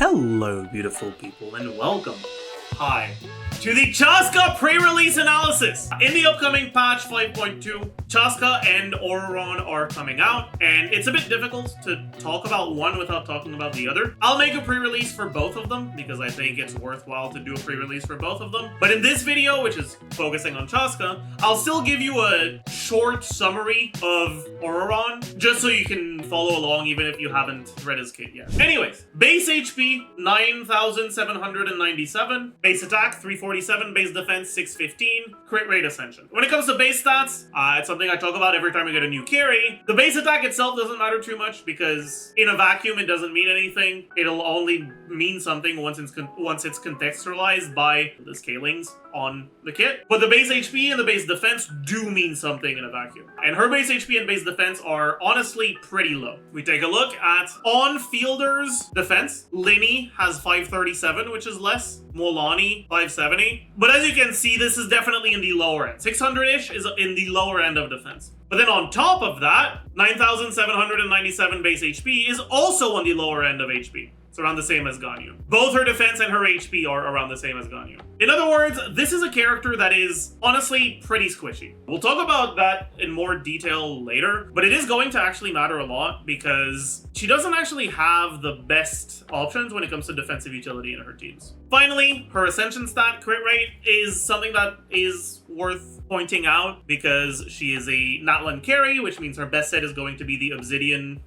Hello, beautiful people, and welcome. Hi. To the Chasca pre-release analysis! In the upcoming patch 5.2, Chasca and Ororon are coming out, and it's a bit difficult to talk about one without talking about the other. I'll make a pre-release for both of them, because I think it's worthwhile to do a pre-release for both of them. But in this video, which is focusing on Chasca, I'll still give you a short summary of Ororon, just so you can follow along even if you haven't read his kit yet. Anyways, base HP 9,797, base attack 347, base defense 615, crit rate Ascension. When it comes to base stats, it's something I talk about every time we get a new carry. The base attack itself doesn't matter too much because in a vacuum it doesn't mean anything. It'll only mean something once it's contextualized by the scalings on the kit. But the base HP and the base defense do mean something in a vacuum. And her base HP and base defense are honestly pretty low. We take a look at on-fielder's defense. Linny has 537, which is less. Molani 570. But as you can see, this is definitely in the lower end. 600-ish is in the lower end of defense. But then on top of that, 9,797 base HP is also on the lower end of HP. It's around the same as Ganyu. Both her defense and her HP are around the same as Ganyu. In other words, this is a character that is honestly pretty squishy. We'll talk about that in more detail later, but it is going to actually matter a lot because she doesn't actually have the best options when it comes to defensive utility in her teams. Finally, her Ascension stat crit rate is something that is worth pointing out because she is a Natlan carry, which means her best set is going to be the Obsidian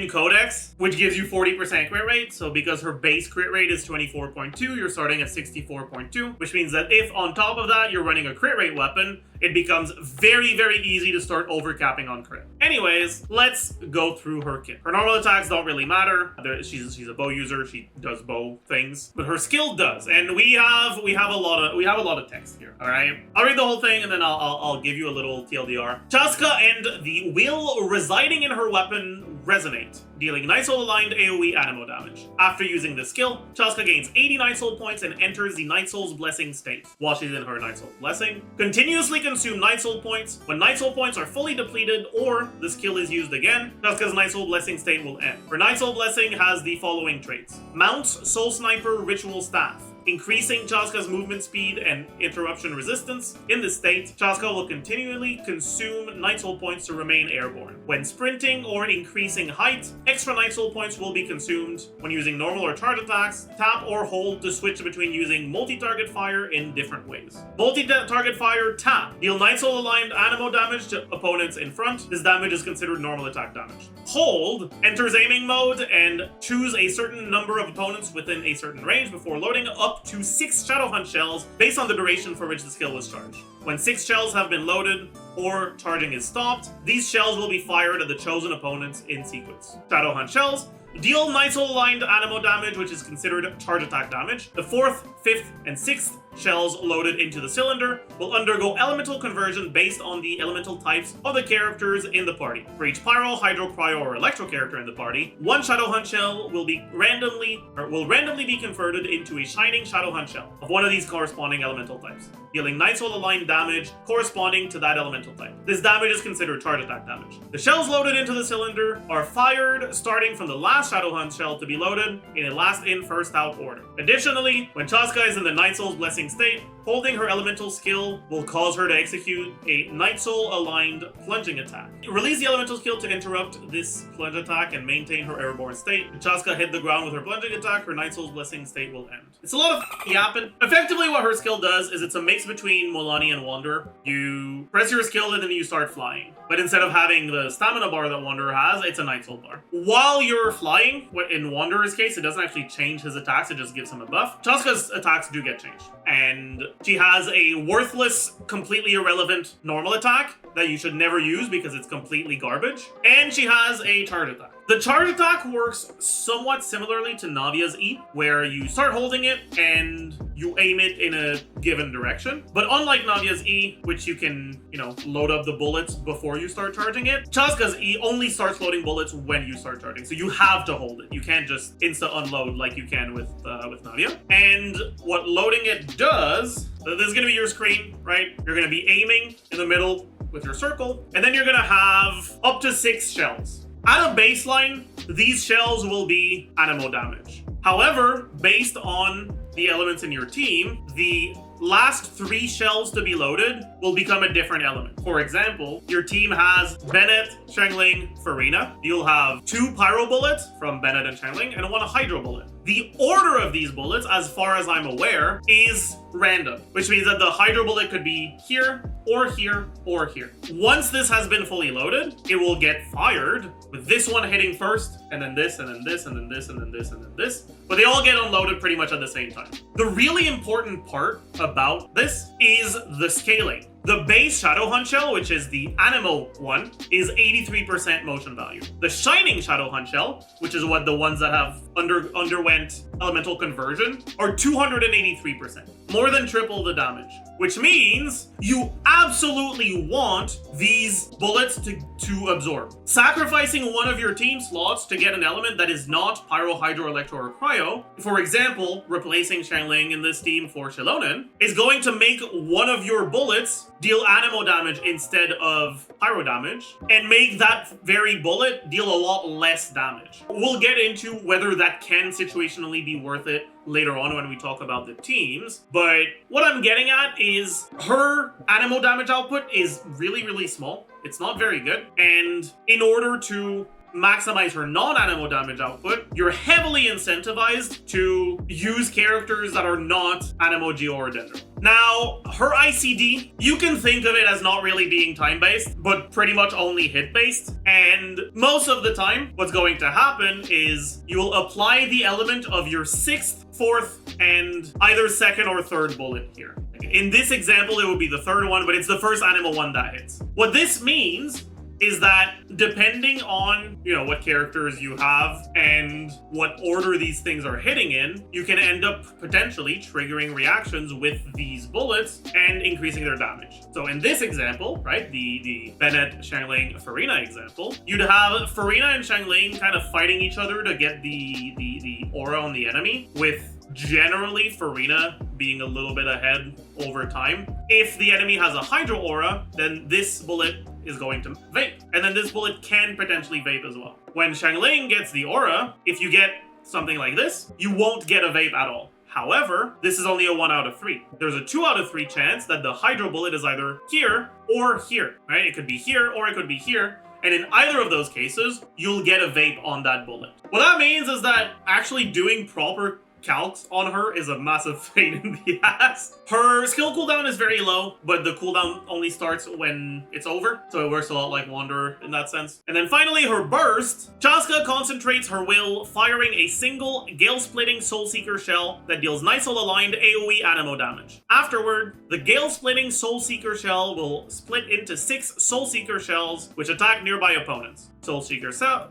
Codex, which gives you 40% crit rate. So because her base crit rate is 24.2, you're starting at 64.2, which means that if on top of that you're running a crit rate weapon, it becomes very, very easy to start overcapping on crit. Anyways, let's go through her kit. Her normal attacks don't really matter. She's a bow user. She does bow things, but her skill does. And we have a lot of text here. All right, I'll read the whole thing and then I'll give you a little TLDR. Chasca and the will residing in her weapon resonate, dealing Night Soul aligned AoE animo damage. After using this skill, Chasca gains 80 Night Soul points and enters the Night Soul's Blessing state. While she's in her Night Soul Blessing, continuously consume Night Soul points. When Night Soul points are fully depleted or the skill is used again, Chasca's Night Soul Blessing state will end. Her Night Soul Blessing has the following traits: Mounts Soul Sniper Ritual Staff, increasing Chasca's movement speed and interruption resistance. In this state, Chasca will continually consume Night Soul points to remain airborne. When sprinting or increasing height, extra Night Soul points will be consumed. When using normal or charge attacks, tap or hold to switch between using multi-target fire in different ways. Multi-target fire, tap. Deal Night Soul aligned animo damage to opponents in front. This damage is considered normal attack damage. Hold, enters aiming mode and choose a certain number of opponents within a certain range before loading up to 6 Shadowhunt shells based on the duration for which the skill was charged. When 6 shells have been loaded or charging is stopped, these shells will be fired at the chosen opponents in sequence. Shadowhunt shells deal Night Soul aligned animo damage, which is considered charge attack damage. The 4th, 5th, and 6th shells loaded into the cylinder will undergo elemental conversion based on the elemental types of the characters in the party. For each pyro, hydro, cryo, or electro character in the party, one Shadowhunt shell will randomly be converted into a shining Shadowhunt shell of one of these corresponding elemental types, dealing Night Soul aligned damage corresponding to that elemental type. This damage is considered charge attack damage. The shells loaded into the cylinder are fired starting from the last Shadowhunt shell to be loaded in a last in, first out order. Additionally, when Chasca is in the Night Soul's Blessing state, holding her elemental skill will cause her to execute a Night Soul aligned plunging attack. Release the elemental skill to interrupt this plunge attack and maintain her airborne state. When Chasca hit the ground with her plunging attack, her Night Soul's Blessing state will end. It's a lot of yapping. Effectively, what her skill does is it's a mix between Molani and Wanderer. You press your skill and then you start flying. But instead of having the stamina bar that Wanderer has, it's a Night Soul bar. While you're flying, in Wanderer's case, it doesn't actually change his attacks, it just gives him a buff. Chasca's attacks do get changed. And she has a worthless, completely irrelevant normal attack that you should never use because it's completely garbage. And she has a charge attack. The charge attack works somewhat similarly to Navia's E, where you start holding it and you aim it in a given direction. But unlike Navia's E, which you can, load up the bullets before you start charging it, Chasca's E only starts loading bullets when you start charging. So you have to hold it. You can't just insta-unload like you can with Navia. And what loading it does, so this is going to be your screen, right? You're going to be aiming in the middle with your circle, and then you're going to have up to 6 shells. At a baseline, these shells will be animo damage. However, based on the elements in your team, the last 3 shells to be loaded will become a different element. For example, your team has Bennett, Xiangling, Farina. You'll have 2 pyro bullets from Bennett and Xiangling and 1 hydro bullet. The order of these bullets, as far as I'm aware, is random, which means that the hydro bullet could be here, or here, or here. Once this has been fully loaded, it will get fired, with this one hitting first, and then this, and then this, and then this, and then this, and then this. But they all get unloaded pretty much at the same time. The really important part about this is the scaling. The base Shadowhunt shell, which is the Animo one, is 83% motion value. The Shining Shadowhunt shell, which is what the ones that have underwent elemental conversion, are 283%. More than triple the damage. Which means you absolutely want these bullets to absorb. Sacrificing one of your team slots to get an element that is not Pyro, Hydro, Electro, or Cryo, for example, replacing Xiangling in this team for Xilonen, is going to make one of your bullets deal Animo damage instead of Pyro damage, and make that very bullet deal a lot less damage. We'll get into whether that can situationally be worth it later on when we talk about the teams, but what I'm getting at is her Animo damage output is really, really small. It's not very good, and in order to maximize her non-Animo damage output, you're heavily incentivized to use characters that are not Animo, Geo, or Dendro. Now, her ICD, you can think of it as not really being time-based, but pretty much only hit-based. And most of the time, what's going to happen is you will apply the element of your 6th, 4th, and either 2nd or 3rd bullet here. In this example, it would be the 3rd one, but it's the first Animo one that hits. What this means is that depending on, what characters you have and what order these things are hitting in, you can end up potentially triggering reactions with these bullets and increasing their damage. So in this example, right, the Bennett, Xiangling, Farina example, you'd have Farina and Xiangling kind of fighting each other to get the aura on the enemy, with generally Farina being a little bit ahead over time. If the enemy has a Hydro aura, then this bullet is going to vape. And then this bullet can potentially vape as well. When Xiangling gets the aura, if you get something like this, you won't get a vape at all. However, this is only a 1 out of 3. There's a 2 out of 3 chance that the Hydro bullet is either here or here, right? It could be here or it could be here. And in either of those cases, you'll get a vape on that bullet. What that means is that actually doing proper calcs on her is a massive pain in the ass. Her skill cooldown is very low, but the cooldown only starts when it's over, so it works a lot like Wanderer in that sense. And then finally, her burst. Chasca concentrates her will, firing a single Gale-splitting Soulseeker shell that deals Night-Soul-aligned AoE Animo damage. Afterward, the Gale-splitting Soulseeker shell will split into 6 Soulseeker shells, which attack nearby opponents. Soulseeker shells?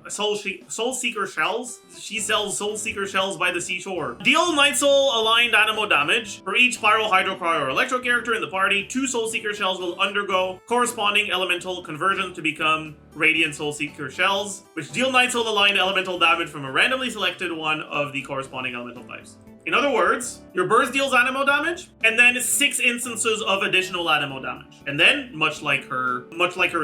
She sells Soulseeker shells by the seashore. Deal Night Soul aligned Animo damage. For each Pyro, Hydro, Cryo, or Electro character in the party, 2 Soulseeker shells will undergo corresponding elemental conversion to become Radiant Soulseeker shells, which deal Night Soul aligned elemental damage from a randomly selected one of the corresponding elemental types. In other words, your burst deals Animo damage, and then 6 instances of additional Animo damage. And then, much like her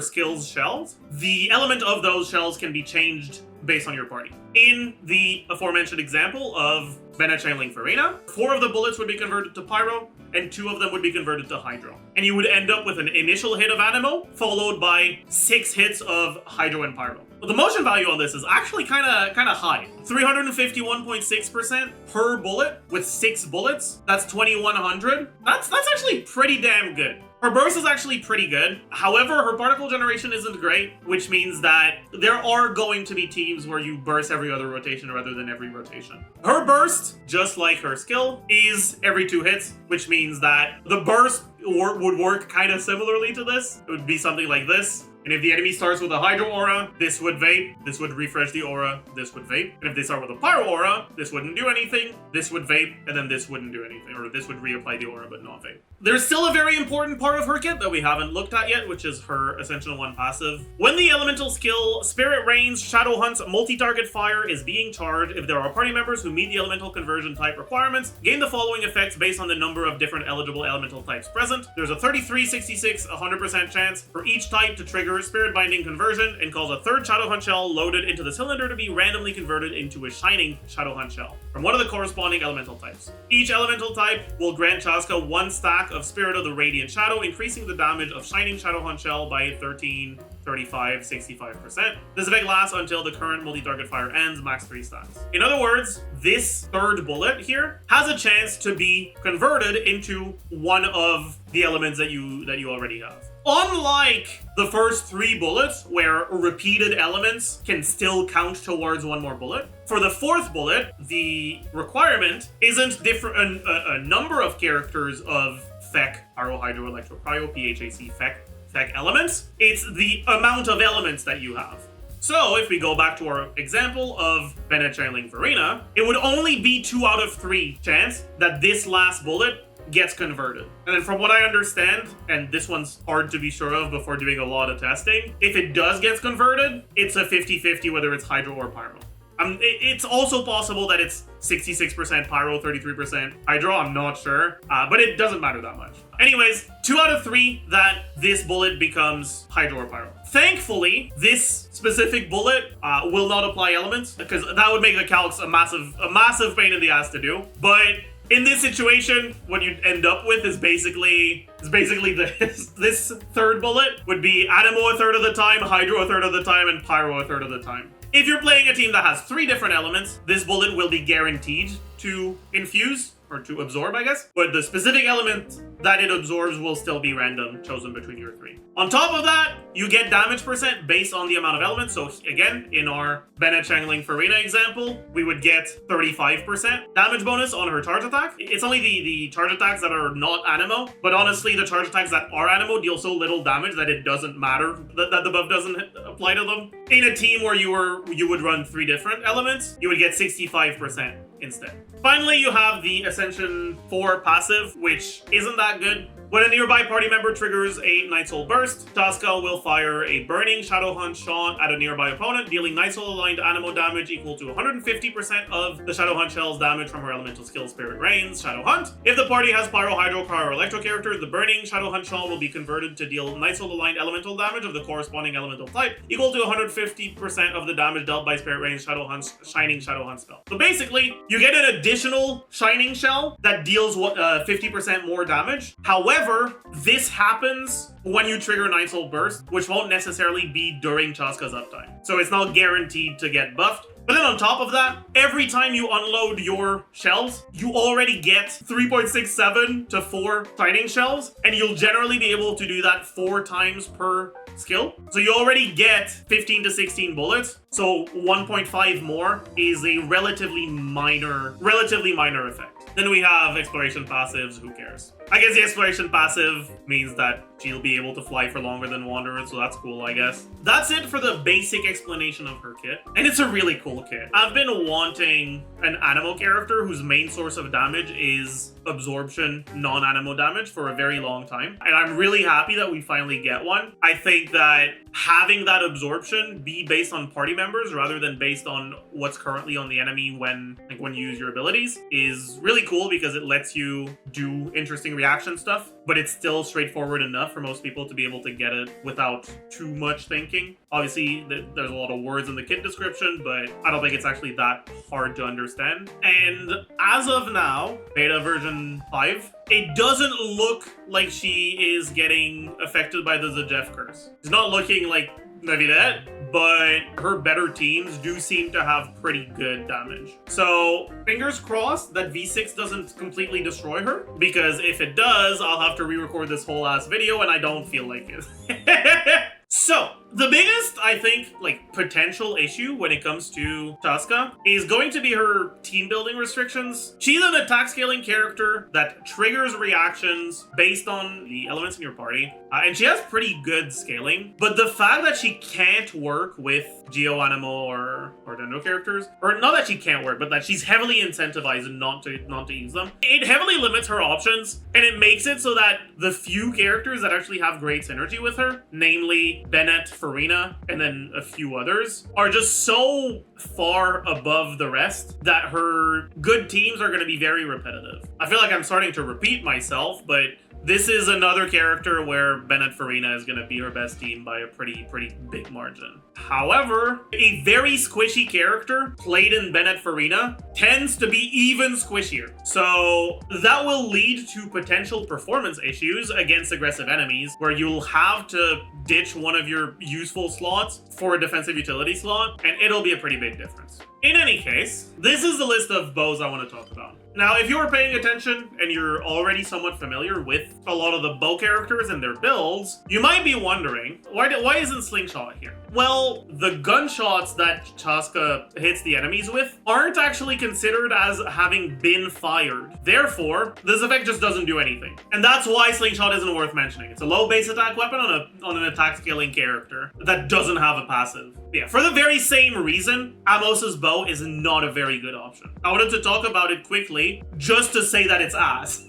skills shells, the element of those shells can be changed based on your party. In the aforementioned example of Bennett, Xiangling, Farina, 4 of the bullets would be converted to Pyro, and 2 of them would be converted to Hydro. And you would end up with an initial hit of Animo, followed by 6 hits of Hydro and Pyro. But the motion value on this is actually kind of high. 351.6% per bullet with 6 bullets. That's 2100. That's actually pretty damn good. Her burst is actually pretty good. However, her particle generation isn't great, which means that there are going to be teams where you burst every other rotation rather than every rotation. Her burst, just like her skill, is every 2 hits, which means that the burst would work kind of similarly to this. It would be something like this. And if the enemy starts with a Hydro aura, this would vape, this would refresh the aura, this would vape. And if they start with a Pyro aura, this wouldn't do anything, this would vape, and then this wouldn't do anything. Or this would reapply the aura but not vape. There's still a very important part of her kit that we haven't looked at yet, which is her Ascension 1 passive. When the elemental skill Spirit Rain's Shadowhunt's multi-target fire is being charged, if there are party members who meet the elemental conversion type requirements, gain the following effects based on the number of different eligible elemental types present. There's a 33, 66, 100% chance for each type to trigger trigger Spirit Binding Conversion and calls a third Shadowhunt shell loaded into the cylinder to be randomly converted into a Shining Shadowhunt shell from one of the corresponding elemental types. Each elemental type will grant Chasca 1 stack of Spirit of the Radiant Shadow, increasing the damage of Shining Shadowhunt shell by 13, 35, 65%. This effect lasts until the current multi-target fire ends, max 3 stacks. In other words, this third bullet here has a chance to be converted into one of the elements that you already have. Unlike the first 3 bullets, where repeated elements can still count towards one more bullet, for the 4th bullet, the requirement isn't different a number of characters of FEC, Pyro, Hydro, Electro, Cryo, PHAC, FEC elements. It's the amount of elements that you have. So if we go back to our example of Bennett channeling Verena, it would only be 2 out of 3 chance that this last bullet gets converted. And then from what I understand, and this one's hard to be sure of before doing a lot of testing, if it does get converted, it's a 50-50 whether it's Hydro or Pyro. It's also possible that it's 66% Pyro, 33% Hydro, I'm not sure, but it doesn't matter that much. Anyways, 2 out of 3 that this bullet becomes Hydro or Pyro. Thankfully, this specific bullet will not apply elements, because that would make the calcs a massive pain in the ass to do. But in this situation, what you end up with is basically this third bullet would be Anemo a third of the time, Hydro a third of the time, and Pyro a third of the time. If you're playing a team that has 3 different elements, this bullet will be guaranteed to infuse, or to absorb, I guess. But the specific element that it absorbs will still be random, chosen between your 3. On top of that, you get damage percent based on the amount of elements. So again, in our Bennett channeling Verena example, we would get 35% damage bonus on her charge attack. It's only the charge attacks that are not Anemo, but honestly, the charge attacks that are Anemo deal so little damage that it doesn't matter that the buff doesn't apply to them. In a team where you would run 3 different elements, you would get 65% instead. Finally, you have the Ascension 4 passive, which isn't that good. When a nearby party member triggers a Night Soul Burst, Chasca will fire a Burning Shadowhunt shot at a nearby opponent, dealing Night Soul aligned Anemo damage equal to 150% of the Shadowhunt shell's damage from her elemental skill Spirit Rains Shadowhunt. If the party has Pyro, Hydro, Cryo, or Electro characters, the Burning Shadowhunt shell will be converted to deal Night Soul aligned elemental damage of the corresponding elemental type, equal to 150% of the damage dealt by Spirit Rains Shadowhunt's Shining Shadowhunt spell. So basically, you get an additional Shining shell that deals 50% more damage. However, this happens when you trigger Night Soul Burst, which won't necessarily be during Chasca's uptime. So it's not guaranteed to get buffed. But then on top of that, every time you unload your shells, you already get 3.67 to 4 Shining shells, and you'll generally be able to do that 4 times per skill. So you already get 15 to 16 bullets, so 1.5 more is a relatively minor effect. Then we have exploration passives, who cares? I guess the exploration passive means that she'll be able to fly for longer than Wanderer, so that's cool, I guess. That's it for the basic explanation of her kit, and it's a really cool kit. I've been wanting an Anemo character whose main source of damage is absorption, non-Anemo damage for a very long time, and I'm really happy that we finally get one. I think that having that absorption be based on party members rather than based on what's currently on the enemy when you use your abilities is really cool, because it lets you do interesting reaction stuff, but it's still straightforward enough for most people to be able to get it without too much thinking. Obviously, there's a lot of words in the kit description, but I don't think it's actually that hard to understand. And as of now, beta version 5, it doesn't look like she is getting affected by the Zajef curse. It's not looking like Viridescent, but her better teams do seem to have pretty good damage. So fingers crossed that V6 doesn't completely destroy her, because if it does, I'll have to re-record this whole ass video, and I don't feel like it. So, the biggest, I think, potential issue when it comes to Chasca is going to be her team building restrictions. She's an attack scaling character that triggers reactions based on the elements in your party, and she has pretty good scaling, but the fact that she can't work with Geo Anemo or Dendo characters, or not that she can't work, but that she's heavily incentivized not to use them, it heavily limits her options, and it makes it so that the few characters that actually have great synergy with her, namely Bennett, Verena, and then a few others, are just so far above the rest that her good teams are going to be very repetitive. I feel like I'm starting to repeat myself, but this is another character where Bennett Farina is going to be her best team by a pretty big margin. However, a very squishy character played in Bennett Farina tends to be even squishier. So that will lead to potential performance issues against aggressive enemies, where you'll have to ditch one of your useful slots for a defensive utility slot, and it'll be a pretty big difference. In any case, this is the list of bows I want to talk about. Now, if you are paying attention and you're already somewhat familiar with a lot of the bow characters and their builds, you might be wondering, why isn't Slingshot here? Well, the gunshots that Chasca hits the enemies with aren't actually considered as having been fired. Therefore, this effect just doesn't do anything. And that's why Slingshot isn't worth mentioning. It's a low base attack weapon on an attack scaling character that doesn't have a passive. Yeah, for the very same reason, Amos's bow is not a very good option. I wanted to talk about it quickly, just to say that it's ass.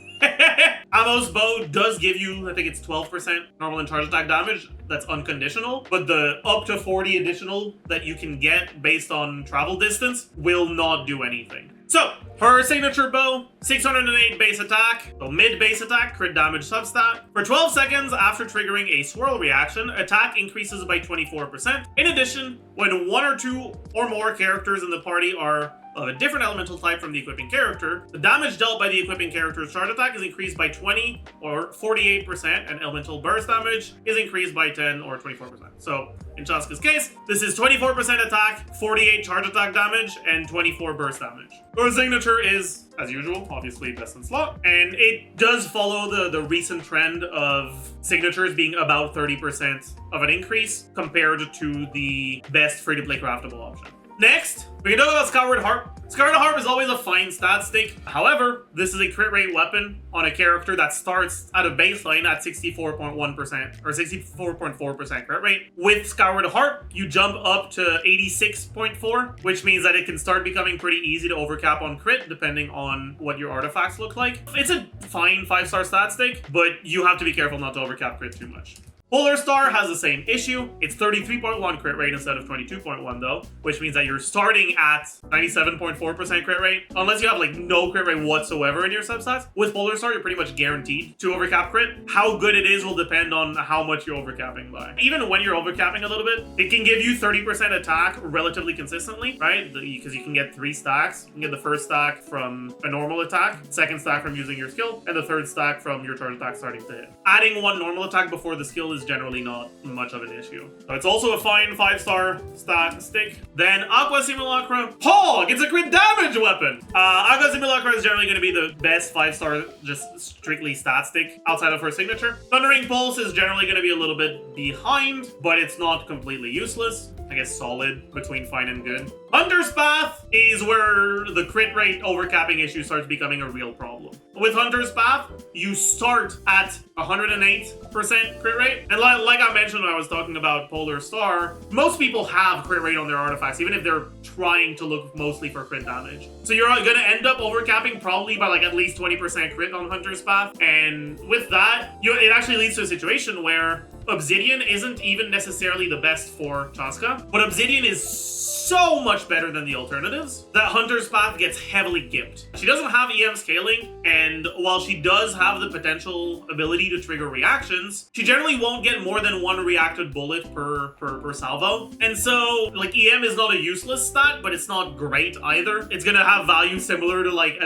Amos' bow does give you, I think it's 12% normal and charge attack damage. That's unconditional, but the up to 40 additional that you can get based on travel distance will not do anything. So, her signature bow, 608 base attack, so mid base attack, crit damage substat. For 12 seconds after triggering a swirl reaction, attack increases by 24%. In addition, when one or two or more characters in the party are of a different elemental type from the equipping character, the damage dealt by the equipping character's charge attack is increased by 20 or 48%, and elemental burst damage is increased by 10 or 24%. So, in Chasca's case, this is 24% attack, 48 charge attack damage, and 24 burst damage. Her signature is, as usual, obviously best in slot, and it does follow the recent trend of signatures being about 30% of an increase compared to the best free-to-play craftable option. Next, we can talk about Skyward Harp. Skyward Harp is always a fine stat stick. However, this is a crit rate weapon on a character that starts at a baseline at 64.1% or 64.4% crit rate. With Skyward Harp, you jump up to 86.4, which means that it can start becoming pretty easy to overcap on crit depending on what your artifacts look like. It's a fine 5-star stat stick, but you have to be careful not to overcap crit too much. Polar Star has the same issue. It's 33.1 crit rate instead of 22.1 though, which means that you're starting at 97.4% crit rate, unless you have like no crit rate whatsoever in your substats. With Polar Star, you're pretty much guaranteed to overcap crit. How good it is will depend on how much you're overcapping by. Even when you're overcapping a little bit, it can give you 30% attack relatively consistently, right? Because you can get 3 stacks. You can get the first stack from a normal attack, second stack from using your skill, and the third stack from your charge attack starting to hit. Adding 1 normal attack before the skill is generally not much of an issue. So it's also a fine 5-star stat stick. Then Aqua Simulacra. Hog! It's a crit damage weapon! Aqua Simulacra is generally going to be the best 5-star, just strictly stat stick outside of her signature. Thundering Pulse is generally going to be a little bit behind, but it's not completely useless. I guess solid between fine and good. Hunter's Path is where the crit rate overcapping issue starts becoming a real problem. With Hunter's Path, you start at 108% crit rate. And like I mentioned when I was talking about Polar Star, most people have crit rate on their artifacts, even if they're trying to look mostly for crit damage. So you're going to end up overcapping probably by like at least 20% crit on Hunter's Path. And with that, it actually leads to a situation where Obsidian isn't even necessarily the best for Chasca, but Obsidian is so much better than the alternatives that Hunter's Path gets heavily gimped. She doesn't have EM scaling, and while she does have the potential ability to trigger reactions, she generally won't get more than 1 reacted bullet per salvo. And so, like, EM is not a useless stat, but it's not great either. It's gonna have value similar to like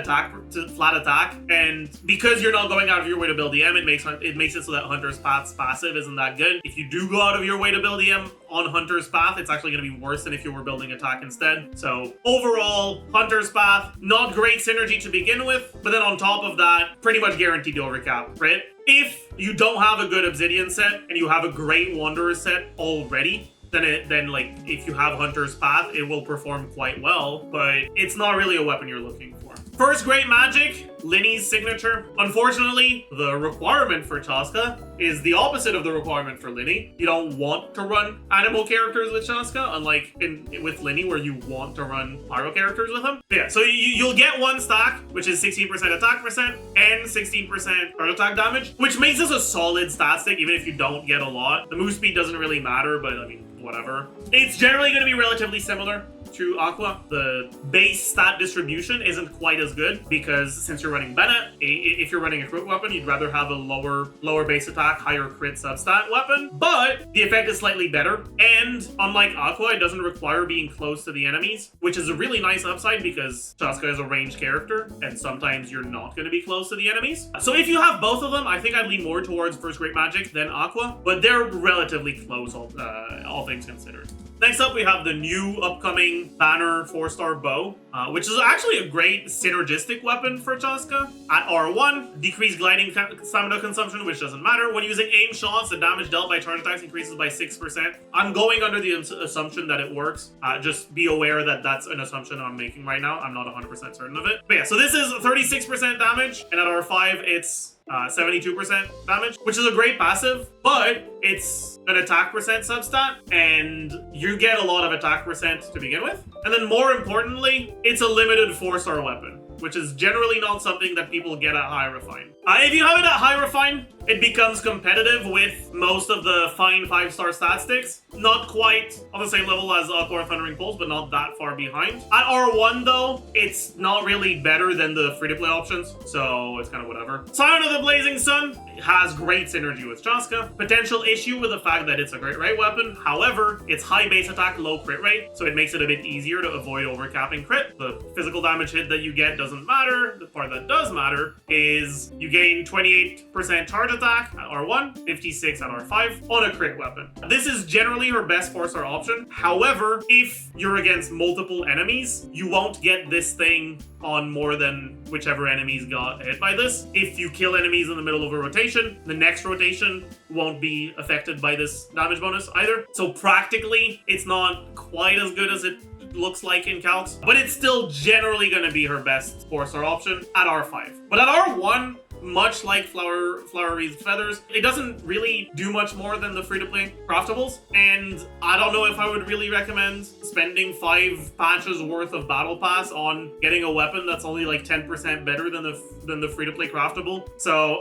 flat attack, and because you're not going out of your way to build EM, it makes it so that Hunter's Path's passive isn't that good. If you do go out of your way to build EM on Hunter's Path, it's actually going to be worse than if you were building attack instead. So overall, Hunter's Path, not great synergy to begin with, but then on top of that, pretty much guaranteed to overcap, right? If you don't have a good Obsidian set and you have a great Wanderer set already, then like if you have Hunter's Path, it will perform quite well, but it's not really a weapon you're looking for. First Great Magic, Linny's signature. Unfortunately, the requirement for Chasca is the opposite of the requirement for Linny. You don't want to run animal characters with Chasca, unlike with Linny where you want to run pyro characters with them. Yeah, so you'll get 1 stack, which is 16% attack percent and 16% charge attack damage, which makes this a solid stat stick even if you don't get a lot. The move speed doesn't really matter, but I mean, whatever. It's generally going to be relatively similar to Aqua, the base stat distribution isn't quite as good because since you're running Bennett, if you're running a crit weapon, you'd rather have a lower base attack, higher crit substat weapon. But the effect is slightly better, and unlike Aqua, it doesn't require being close to the enemies, which is a really nice upside because Chasca is a ranged character, and sometimes you're not going to be close to the enemies. So if you have both of them, I think I'd lean more towards First Great Magic than Aqua, but they're relatively close, all things considered. Next up, we have the new upcoming Banner 4-star bow, which is actually a great synergistic weapon for Chasca. At R1, decreased gliding stamina consumption, which doesn't matter. When using aim shots, the damage dealt by charge attacks increases by 6%. I'm going under the assumption that it works. Just be aware that that's an assumption I'm making right now. I'm not 100% certain of it. But yeah, so this is 36% damage, and at R5, it's 72% damage, which is a great passive, but it's an attack percent substat, and you get a lot of attack percent to begin with. And then more importantly, it's a limited 4-star weapon, which is generally not something that people get at High Refine. If you have it at High Refine, it becomes competitive with most of the fine 5-star stat sticks. Not quite on the same level as Aqua Thundering Pulse, but not that far behind. At R1 though, it's not really better than the free-to-play options, so it's kind of whatever. Scion of the Blazing Sun has great synergy with Chasca. Potential issue with the fact that it's a crit rate weapon. However, it's high base attack, low crit rate, so it makes it a bit easier to avoid overcapping crit. The physical damage hit that you get doesn't matter. The part that does matter is you gain 28% charge attack at R1, 56 at R5 on a crit weapon. This is generally her best 4-star option. However, if you're against multiple enemies, you won't get this thing on more than whichever enemies got hit by this. If you kill enemies in the middle of a rotation, the next rotation won't be affected by this damage bonus either. So practically, it's not quite as good as it looks like in calcs, but it's still generally going to be her best 4-star option at R5. But at R1, much like Flower Wreathed Feathers, it doesn't really do much more than the free-to-play craftables, and I don't know if I would really recommend spending 5 patches worth of battle pass on getting a weapon that's only like 10% better than the free-to-play craftable. So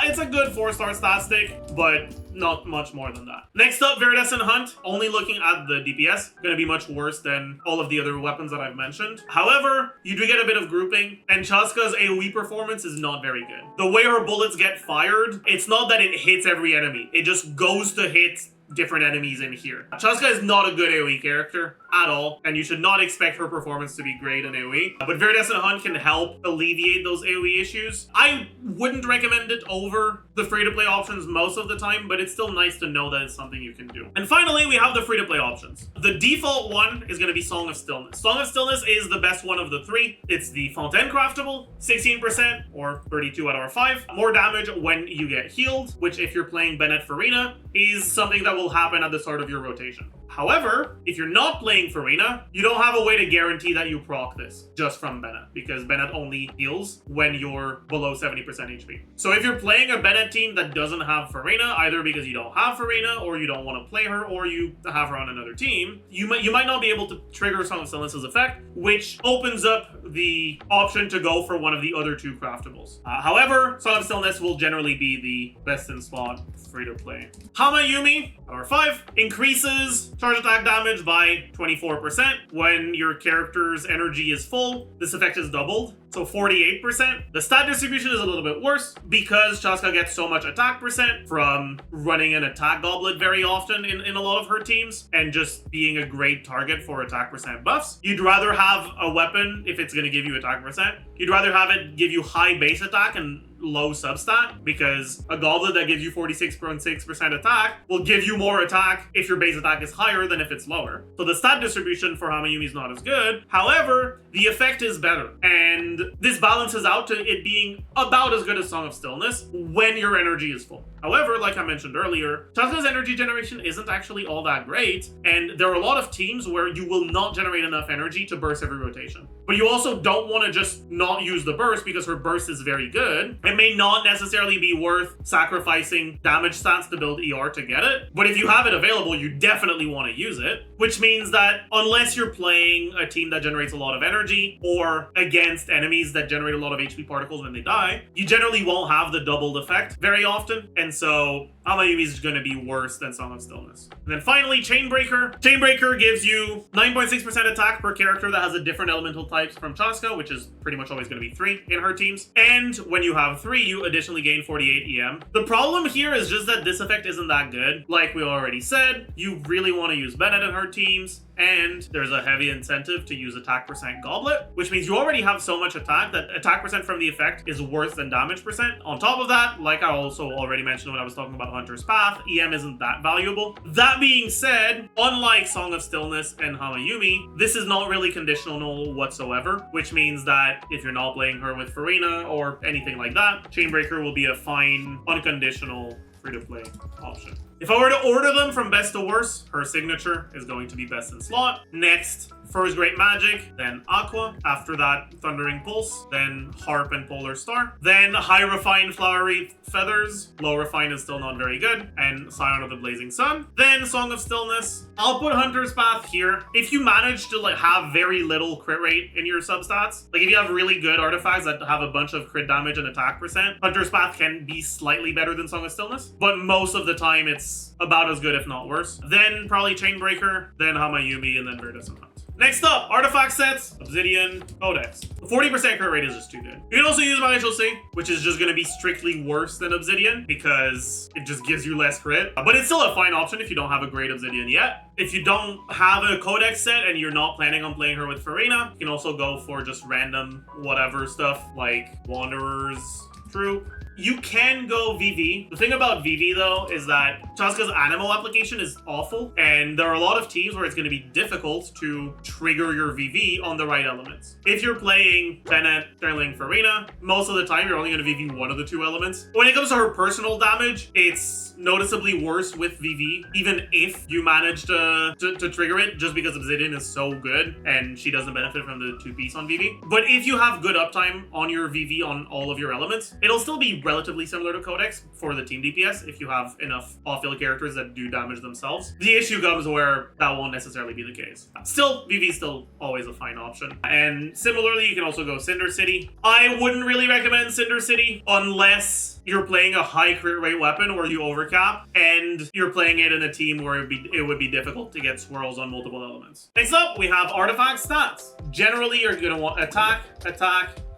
it's a good 4-star stat stick, but not much more than that. Next up, Viridescent Hunt, only looking at the DPS, gonna be much worse than all of the other weapons that I've mentioned. However, you do get a bit of grouping, and Chasca's AoE performance is not very good. The way her bullets get fired, it's not that it hits every enemy, it just goes to hit different enemies in here. Chasca is not a good AoE character at all, and you should not expect her performance to be great in AoE. But Viridescent Hunt can help alleviate those AoE issues. I wouldn't recommend it over the free-to-play options most of the time, but it's still nice to know that it's something you can do. And finally, we have the free-to-play options. The default one is going to be Song of Stillness. Song of Stillness is the best one of the 3. It's the Fontaine craftable, 16% or 32 at R5. More damage when you get healed, which if you're playing Bennett Farina, is something that will happen at the start of your rotation. However, if you're not playing Farina, you don't have a way to guarantee that you proc this just from Bennett, because Bennett only heals when you're below 70% HP. So if you're playing a Bennett team that doesn't have Farina, either because you don't have Farina, or you don't want to play her, or you have her on another team, you might not be able to trigger Song of Stillness's effect, which opens up the option to go for one of the other 2 craftables. However, Song of Stillness will generally be the best in slot free-to-play. Hamayumi, R5, increases charge attack damage by 24% when your character's energy is full. This effect is doubled, so 48%. The stat distribution is a little bit worse because Chasca gets so much attack percent from running an attack goblet very often in a lot of her teams and just being a great target for attack percent buffs. You'd rather have a weapon, if it's going to give you attack percent, you'd rather have it give you high base attack and low substat, because a goblet that gives you 46.6% attack will give you more attack if your base attack is higher than if it's lower. So the stat distribution for Hamayumi is not as good. However, the effect is better, and this balances out to it being about as good as Song of Stillness when your energy is full. However, like I mentioned earlier, Chasca's energy generation isn't actually all that great, and there are a lot of teams where you will not generate enough energy to burst every rotation. But you also don't want to just not use the burst because her burst is very good, It may not necessarily be worth sacrificing damage stats to build ER to get it, but if you have it available, you definitely want to use it, which means that unless you're playing a team that generates a lot of energy or against enemies that generate a lot of HP particles when they die, you generally won't have the doubled effect very often, and so Hamayumi is going to be worse than Song of Stillness. And then finally, Chainbreaker. Chainbreaker gives you 9.6% attack per character that has a different elemental types from Chasca, which is pretty much always going to be 3 in her teams. And when you have 3, you additionally gain 48 EM. The problem here is just that this effect isn't that good. Like we already said, you really want to use Bennett in her teams, and there's a heavy incentive to use attack percent Goblet, which means you already have so much attack that attack percent from the effect is worse than damage percent. On top of that, like I also already mentioned when I was talking about Hunter's Path, EM isn't that valuable. That being said, unlike Song of Stillness and Hamayumi, this is not really conditional whatsoever, which means that if you're not playing her with Farina or anything like that, Chainbreaker will be a fine, unconditional free-to-play option. If I were to order them from best to worst, her signature is going to be best in slot. Next, First Great Magic, then Aqua. After that, Thundering Pulse, then Harp and Polar Star. Then High Refined Flowery Feathers. Low Refined is still not very good. And Scion of the Blazing Sun. Then Song of Stillness. I'll put Hunter's Path here. If you manage to have very little crit rate in your substats, like if you have really good artifacts that have a bunch of crit damage and attack percent, Hunter's Path can be slightly better than Song of Stillness. But most of the time, it's about as good, if not worse. Then probably Chainbreaker, then Hamayumi, and then Viridescent. Next up, artifact sets, Obsidian, Codex. The 40% crit rate is just too good. You can also use Magical Sea, which is just going to be strictly worse than Obsidian because it just gives you less crit. But it's still a fine option if you don't have a great Obsidian yet. If you don't have a Codex set and you're not planning on playing her with Farina, you can also go for just random whatever stuff like Wanderer's Troop. You can go VV. The thing about VV, though, is that Chasca's animal application is awful, and there are a lot of teams where it's going to be difficult to trigger your VV on the right elements. If you're playing Bennett, Sterling, Farina, most of the time you're only going to VV one of the 2 elements. When it comes to her personal damage, it's noticeably worse with VV, even if you manage to trigger it, just because Obsidian is so good, and she doesn't benefit from the 2-piece on VV. But if you have good uptime on your VV on all of your elements, it'll still be relatively similar to Codex for the team DPS if you have enough off-field characters that do damage themselves. The issue comes where that won't necessarily be the case. Still, VV is still always a fine option. And similarly, you can also go Cinder City. I wouldn't really recommend Cinder City unless you're playing a high crit rate weapon where you overcap and you're playing it in a team where it would be difficult to get swirls on multiple elements. Next up, we have artifact stats. Generally, you're going to want attack,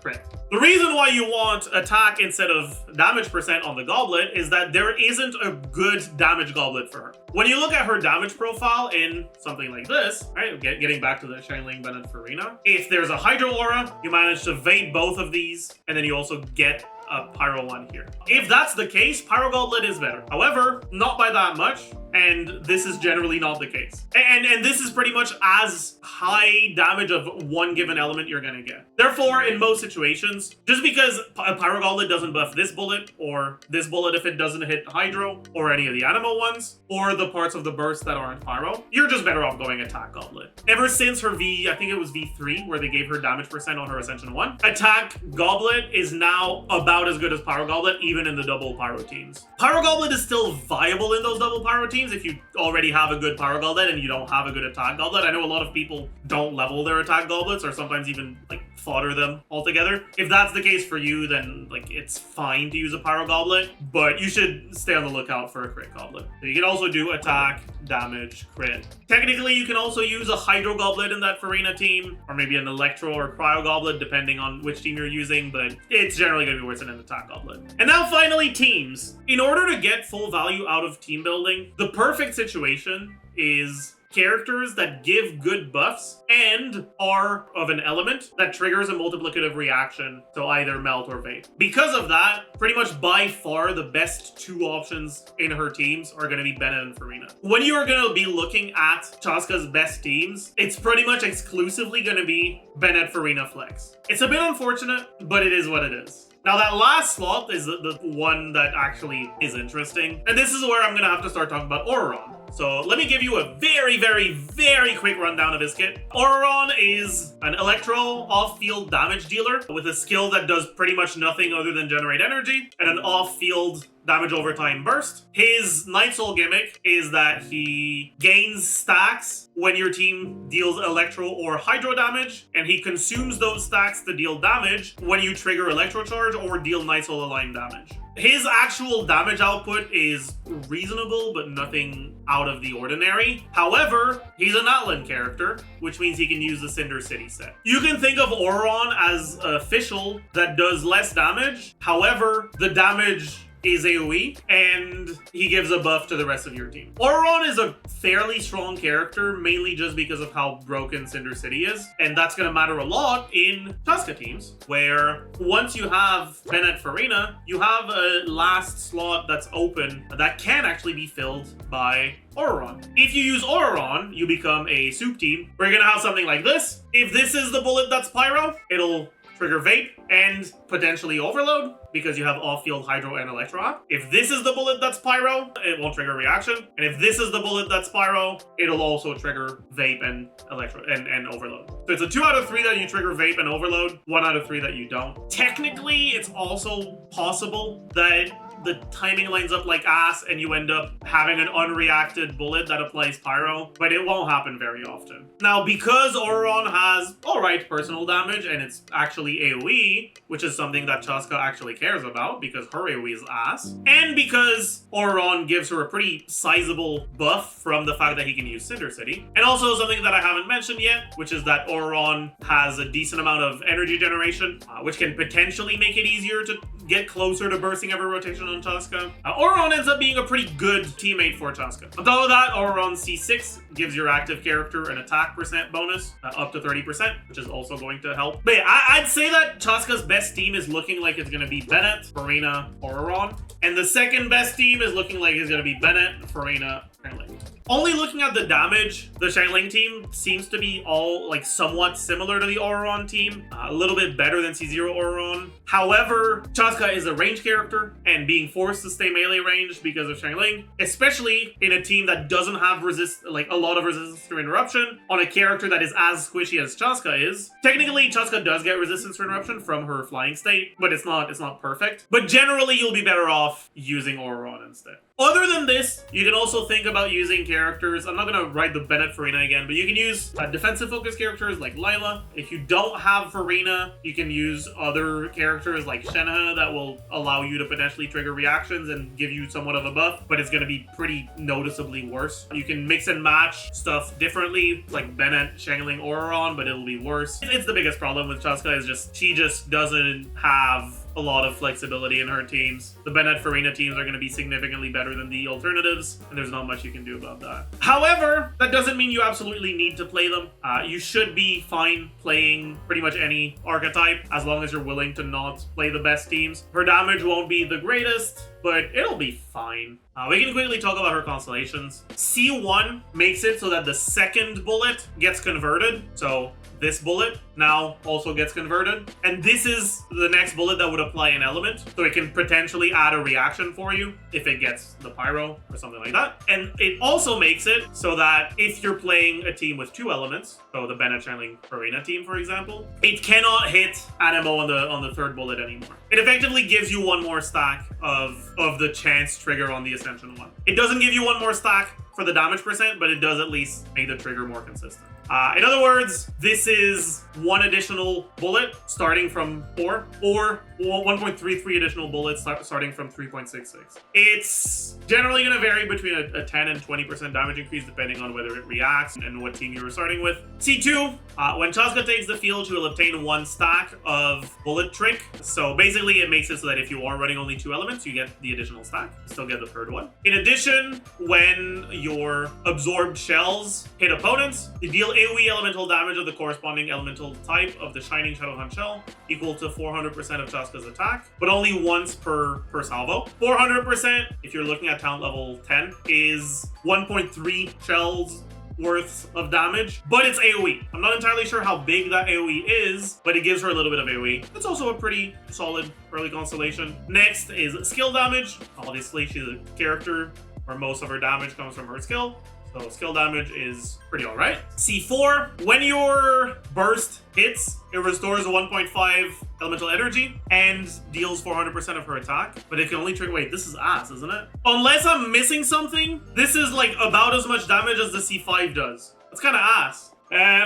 crit. The reason why you want attack instead of damage percent on the goblet is that there isn't a good damage goblet for her. When you look at her damage profile in something like this, right, getting back to the Shining Bennett Farina, if there's a Hydro Aura, you manage to evade both of these, and then you also get a Pyro one here. If that's the case, Pyro Goblet is better. However, not by that much, and this is generally not the case. And this is pretty much as high damage of one given element you're gonna get. Therefore, in most situations, just because a Pyro Goblet doesn't buff this bullet, or this bullet if it doesn't hit Hydro, or any of the animal ones, or the parts of the burst that aren't Pyro, you're just better off going Attack Goblet. Ever since her I think it was V3, where they gave her damage percent on her Ascension 1, Attack Goblet is now about as good as Pyro Goblet, even in the double Pyro teams. Pyro Goblet is still viable in those double Pyro teams if you already have a good Pyro Goblet and you don't have a good Attack Goblet. I know a lot of people don't level their Attack Goblets or sometimes even fodder them altogether. If that's the case for you, then it's fine to use a Pyro Goblet, but you should stay on the lookout for a crit goblet. So you can also do attack, damage, crit. Technically, you can also use a Hydro Goblet in that Farina team, or maybe an Electro or Cryo Goblet, depending on which team you're using, but it's generally going to be worse than an Attack Goblet. And now finally, teams. In order to get full value out of team building, the perfect situation is characters that give good buffs and are of an element that triggers a multiplicative reaction, so either melt or vape. Because of that, pretty much by far the best 2 options in her teams are going to be Bennett and Farina. When you are going to be looking at Chasca's best teams, it's pretty much exclusively going to be Bennett, Farina, Flex. It's a bit unfortunate, but it is what it is. Now that last slot is the one that actually is interesting, and this is where I'm going to have to start talking about Ororon. So let me give you a very, very, very quick rundown of his kit. Ororon is an electro off-field damage dealer with a skill that does pretty much nothing other than generate energy and an off-field damage over time burst. His Night Soul gimmick is that he gains stacks when your team deals electro or hydro damage, and he consumes those stacks to deal damage when you trigger electro charge or deal Night Soul aligned damage. His actual damage output is reasonable, but nothing out of the ordinary. However, he's an Atlan character, which means he can use the Cinder City set. You can think of Ororon as an official that does less damage. However, the damage is AoE, and he gives a buff to the rest of your team. Ororon is a fairly strong character, mainly just because of how broken Cinder City is, and that's going to matter a lot in Chasca teams, where once you have Bennett Farina, you have a last slot that's open that can actually be filled by Ororon. If you use Ororon, you become a soup team. We're going to have something like this. If this is the bullet that's Pyro, it'll trigger Vape and potentially Overload because you have off-field Hydro and Electro. If this is the bullet that's Pyro, it won't trigger Reaction. And if this is the bullet that's Pyro, it'll also trigger Vape and Electro and Overload. So it's a 2 out of 3 that you trigger Vape and Overload, 1 out of 3 that you don't. Technically, it's also possible that the timing lines up like ass and you end up having an unreacted bullet that applies Pyro, but it won't happen very often. Now, because Ororon has alright personal damage and it's actually AoE, which is something that Chasca actually cares about because her AoE is ass, and because Ororon gives her a pretty sizable buff from the fact that he can use Cinder City, and also something that I haven't mentioned yet, which is that Ororon has a decent amount of energy generation, which can potentially make it easier to get closer to bursting every rotation on Chasca. Ororon ends up being a pretty good teammate for Chasca. On top of that, Ororon C6 gives your active character an attack percent bonus up to 30%, which is also going to help. But yeah, I'd say that Chasca's best team is looking like it's going to be Bennett, Farina, Ororon. And the second best team is looking like it's going to be Bennett, Farina, Xilonen. Only looking at the damage, the Xilonen team seems to be all like somewhat similar to the Ororon team, a little bit better than C0 Ororon. However, Chasca is a range character, and being forced to stay melee range because of Xilonen, especially in a team that doesn't have a lot of resistance to interruption on a character that is as squishy as Chasca is. Technically, Chasca does get resistance to interruption from her flying state, but it's not perfect. But generally, you'll be better off using Ororon instead. Other than this, you can also think about using characters. I'm not going to write the Bennett Farina again, but you can use defensive focus characters like Lila. If you don't have Farina, you can use other characters like Shenhe that will allow you to potentially trigger reactions and give you somewhat of a buff, but it's going to be pretty noticeably worse. You can mix and match stuff differently, like Bennett, Xilonen, Ororon, but it'll be worse. It's the biggest problem with Chasca is she just doesn't have a lot of flexibility in her teams. The Bennett Farina teams are going to be significantly better than the alternatives, and there's not much you can do about that. However, that doesn't mean you absolutely need to play them. You should be fine playing pretty much any archetype as long as you're willing to not play the best teams. Her damage won't be the greatest, but it'll be fine. We can quickly talk about her constellations. C1 makes it so that the second bullet gets converted. So this bullet now also gets converted. And this is the next bullet that would apply an element. So it can potentially add a reaction for you if it gets the pyro or something like that. And it also makes it so that if you're playing a team with 2 elements, so the Bennett Xilonen Farina team, for example, it cannot hit Anemo on the third bullet anymore. It effectively gives you 1 more stack of the chance trigger on the Ascension one. It doesn't give you 1 more stack for the damage percent, but it does at least make the trigger more consistent. In other words, this is 1 additional bullet starting from 4, or 1.33 additional bullets starting from 3.66. It's generally going to vary between a 10 and 20% damage increase depending on whether it reacts and what team you were starting with. C2, when Chasca takes the field, she will obtain 1 stack of bullet trick. So basically it makes it so that if you are running only 2 elements, you get the additional stack. You still get the third one. In addition, when your absorbed shells hit opponents, you deal AoE elemental damage of the corresponding elemental type of the Shining Shadowhunt shell, equal to 400% of Chasca's attack, but only once per salvo. 400%, if you're looking at talent level 10, is 1.3 shells worth of damage, but it's AoE. I'm not entirely sure how big that AoE is, but it gives her a little bit of AoE. It's also a pretty solid early constellation. Next is skill damage. Obviously, she's a character where most of her damage comes from her skill. So skill damage is pretty alright. C4, when your burst hits, it restores 1.5 elemental energy and deals 400% of her attack. But it can only trigger, wait, this is ass, isn't it? Unless I'm missing something, this is like about as much damage as the C5 does. That's kind of ass.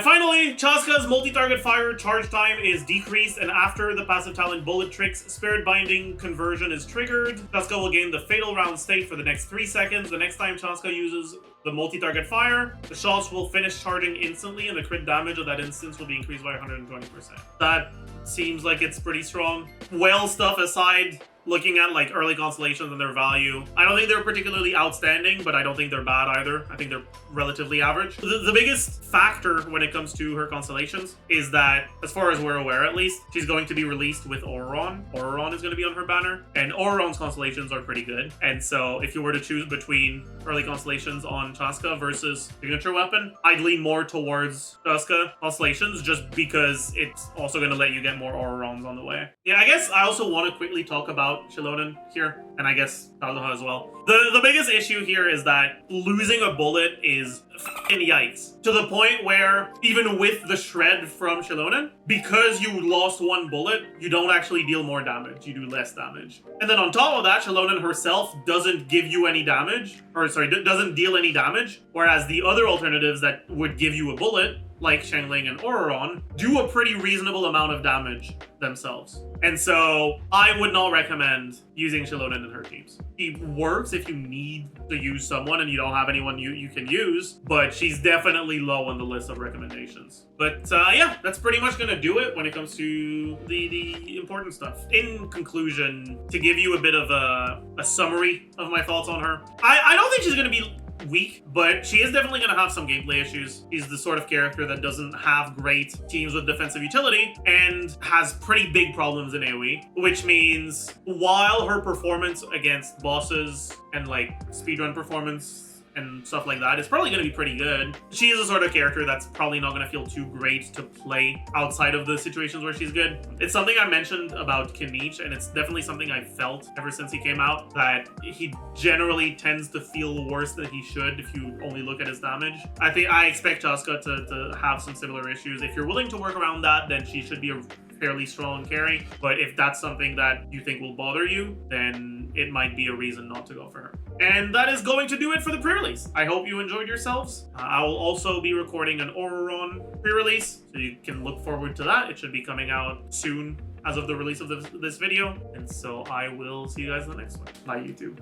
Finally, Chasca's multi-target fire charge time is decreased, and after the passive talent Bullet Trick's Spirit Binding conversion is triggered, Chasca will gain the Fatal Round state for the next 3 seconds. The next time Chasca uses the multi-target fire, the shots will finish charging instantly, and the crit damage of that instance will be increased by 120%. That seems like it's pretty strong. Whale stuff aside, looking at like early constellations and their value, I don't think they're particularly outstanding, but I don't think they're bad either. I think they're relatively average. The biggest factor when it comes to her constellations is that, as far as we're aware at least, she's going to be released with Ororon. Ororon is going to be on her banner, and Ororon's constellations are pretty good. And so if you were to choose between early constellations on Chasca versus signature weapon, I'd lean more towards Chasca constellations, just because it's also going to let you get more Ororons on the way. Yeah, I guess I also want to quickly talk about Xilonen here, and I guess Talha as well. The biggest issue here is that losing a bullet is f***ing yikes. To the point where, even with the shred from Xilonen, because you lost one bullet, you don't actually deal more damage, you do less damage. And then on top of that, Xilonen herself doesn't give you any damage, or sorry, doesn't deal any damage, whereas the other alternatives that would give you a bullet, like Xiangling and Ororon, do a pretty reasonable amount of damage themselves. And so I would not recommend using Xilonen in her teams. She works if you need to use someone and you don't have anyone you can use, but she's definitely low on the list of recommendations. But yeah, that's pretty much gonna do it when it comes to the important stuff. In conclusion, to give you a bit of a summary of my thoughts on her, I don't think she's gonna be weak, but she is definitely going to have some gameplay issues. She's the sort of character that doesn't have great teams with defensive utility and has pretty big problems in AoE, which means while her performance against bosses and like speedrun performance and stuff like that is probably going to be pretty good, she is a sort of character that's probably not going to feel too great to play outside of the situations where she's good. It's something I mentioned about Kinich, and it's definitely something I've felt ever since he came out, that he generally tends to feel worse than he should if you only look at his damage. I expect Chasca to have some similar issues. If you're willing to work around that, then she should be a fairly strong carry. But if that's something that you think will bother you, then it might be a reason not to go for her. And that is going to do it for the pre-release. I hope you enjoyed yourselves. I will also be recording an Ororon pre-release, so you can look forward to that. It should be coming out soon as of the release of this video. And so I will see you guys in the next one. Bye, YouTube.